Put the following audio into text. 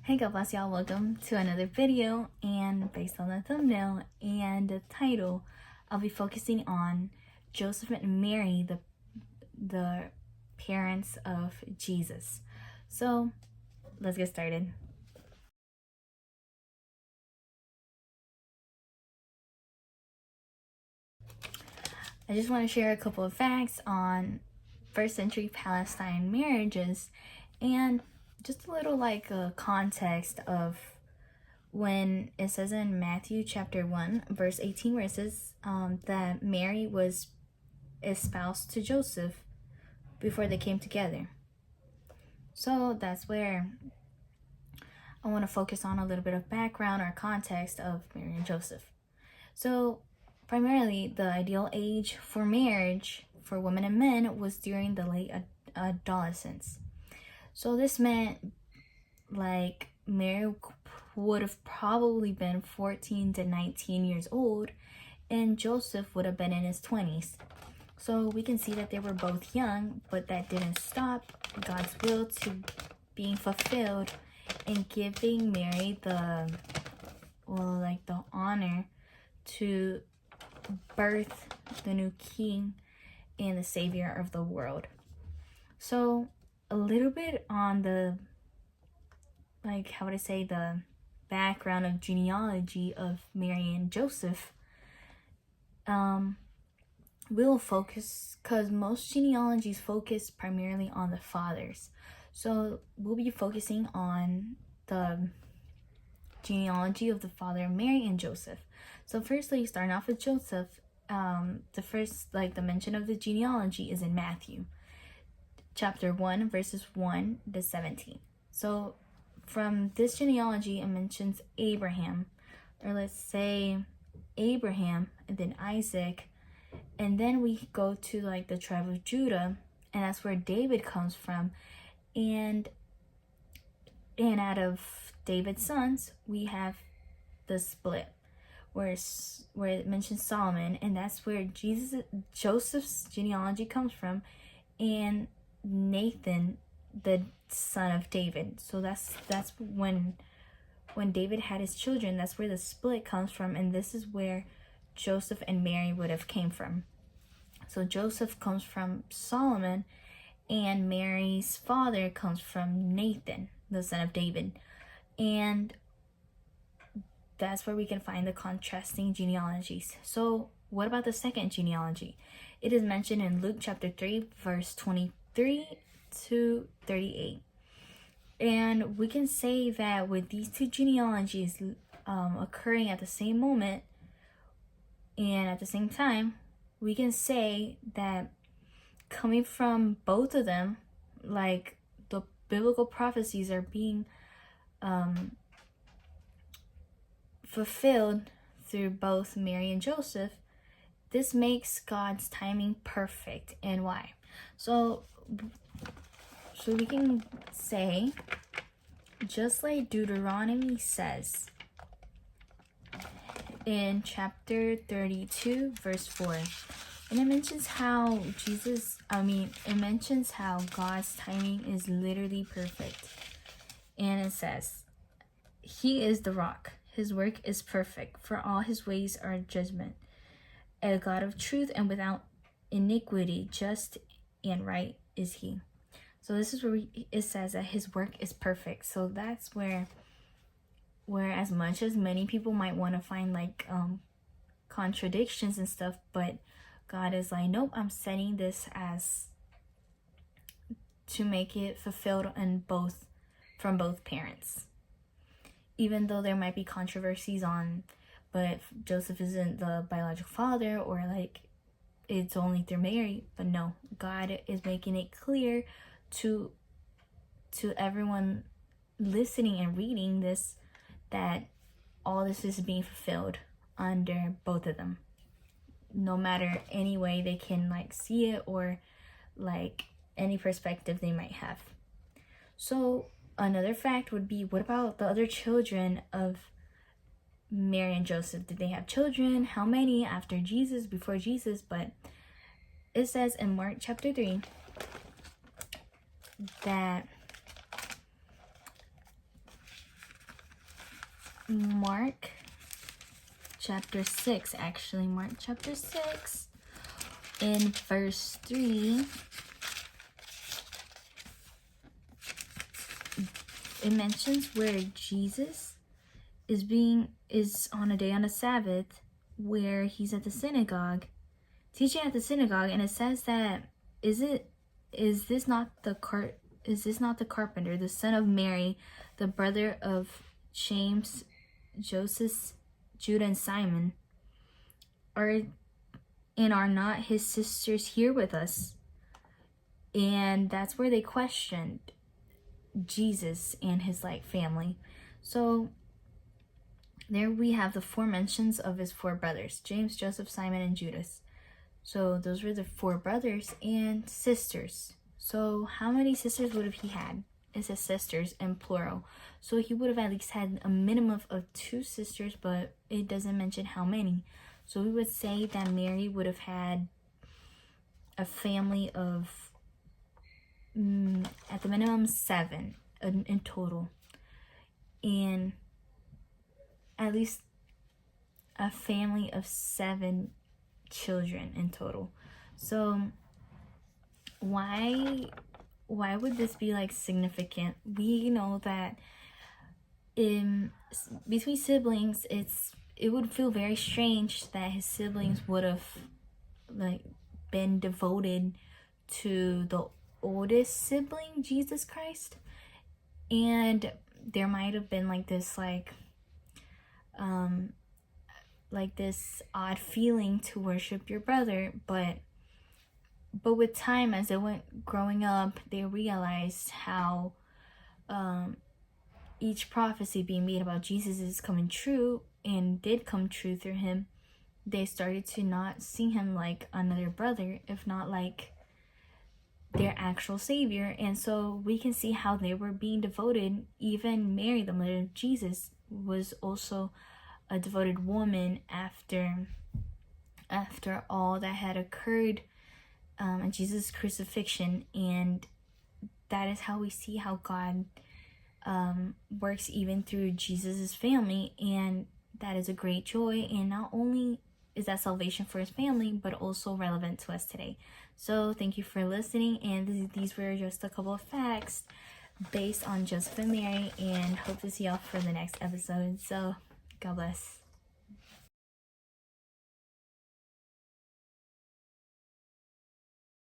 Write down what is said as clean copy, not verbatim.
Hey, God bless y'all. Welcome to another video, and based on the thumbnail and the title, I'll be focusing on Joseph and Mary, the parents of Jesus. So let's get started. I just want to share a couple of facts on first century Palestine marriages and just a little context of when it says in Matthew chapter 1 verse 18 where it says that Mary was espoused to Joseph before they came together. So that's where I want to focus on a little bit of background or context of Mary and Joseph. So primarily the ideal age for marriage for women and men was during the late adolescence. So this meant like Mary would have probably been 14 to 19 years old, and Joseph would have been in his 20s. So we can see that they were both young, but that didn't stop God's will to being fulfilled and giving Mary the honor to birth the new king and the savior of the world. So a little bit on the the background of genealogy of Mary and Joseph. We'll focus, because most genealogies focus primarily on the fathers. So we'll be focusing on the genealogy of the father of Mary and Joseph. So firstly, starting off with Joseph, the first, the mention of the genealogy is in Matthew chapter 1 verses 1 to 17. So from this genealogy, it mentions Abraham, or let's say Abraham, and then Isaac, and then we go to the tribe of Judah, and that's where David comes from, and out of David's sons we have the split where it mentions Solomon, and that's where Joseph's genealogy comes from, and Nathan, the son of David. So that's when David had his children, that's where the split comes from, and this is where Joseph and Mary would have came from. So Joseph comes from Solomon, and Mary's father comes from Nathan, the son of David. And that's where we can find the contrasting genealogies. So what about the second genealogy? It is mentioned in Luke chapter 3 verse 23 to 38. And we can say that with these two genealogies occurring at the same moment and at the same time, we can say that coming from both of them, the biblical prophecies are being fulfilled through both Mary and Joseph. This makes God's timing perfect. And why? So we can say, just like Deuteronomy says in chapter 32 verse 4, and it mentions how God's timing is literally perfect. And it says, He is the rock, His work is perfect, for all His ways are judgment. A God of truth and without iniquity, just and right is He. So this is where it says that His work is perfect. So that's where as much as many people might want to find contradictions and stuff, but God is like, nope, I'm setting this as to make it fulfilled in from both parents. Even though there might be controversies on, but Joseph isn't the biological father, or it's only through Mary. But no, God is making it clear to everyone listening and reading this that all this is being fulfilled under both of them, no matter any way they can see it, or any perspective they might have. So another fact would be, what about the other children of Mary and Joseph? Did they have children? How many after Jesus, before Jesus? But it says in Mark chapter 3 that Mark chapter 6, actually. Mark chapter 6, in verse 3, it mentions where Jesus is on a day on a Sabbath where he's at the synagogue, teaching at the synagogue, and it says that is this not the carpenter, the son of Mary, the brother of James, Joseph, Judah, and Simon? Are not his sisters here with us? And that's where they questioned Jesus and his family. So there we have the 4 mentions of his 4 brothers: James, Joseph, Simon, and Judas. So those were the 4 brothers and sisters. So how many sisters would have he had? It says sisters in plural. So he would have at least had a minimum of 2 sisters, but it doesn't mention how many. So we would say that Mary would have had a family of, at the minimum, 7 in total. And at least a family of 7 children in total. So why would this be significant? We know that between siblings, it would feel very strange that his siblings would have been devoted to the oldest sibling, Jesus Christ, and there might have been this odd feeling to worship your brother, but with time, as they went growing up, they realized how each prophecy being made about Jesus is coming true and did come true through him. They started to not see him like another brother, if not like their actual savior. And so we can see how they were being devoted. Even Mary, the mother of Jesus, was also a devoted woman after all that had occurred in Jesus' crucifixion. And that is how we see how God works even through Jesus's family, and that is a great joy. And not only is that salvation for his family, but also relevant to us today. So thank you for listening, and these were just a couple of facts based on Joseph and Mary, and hope to see y'all for the next episode. So God bless.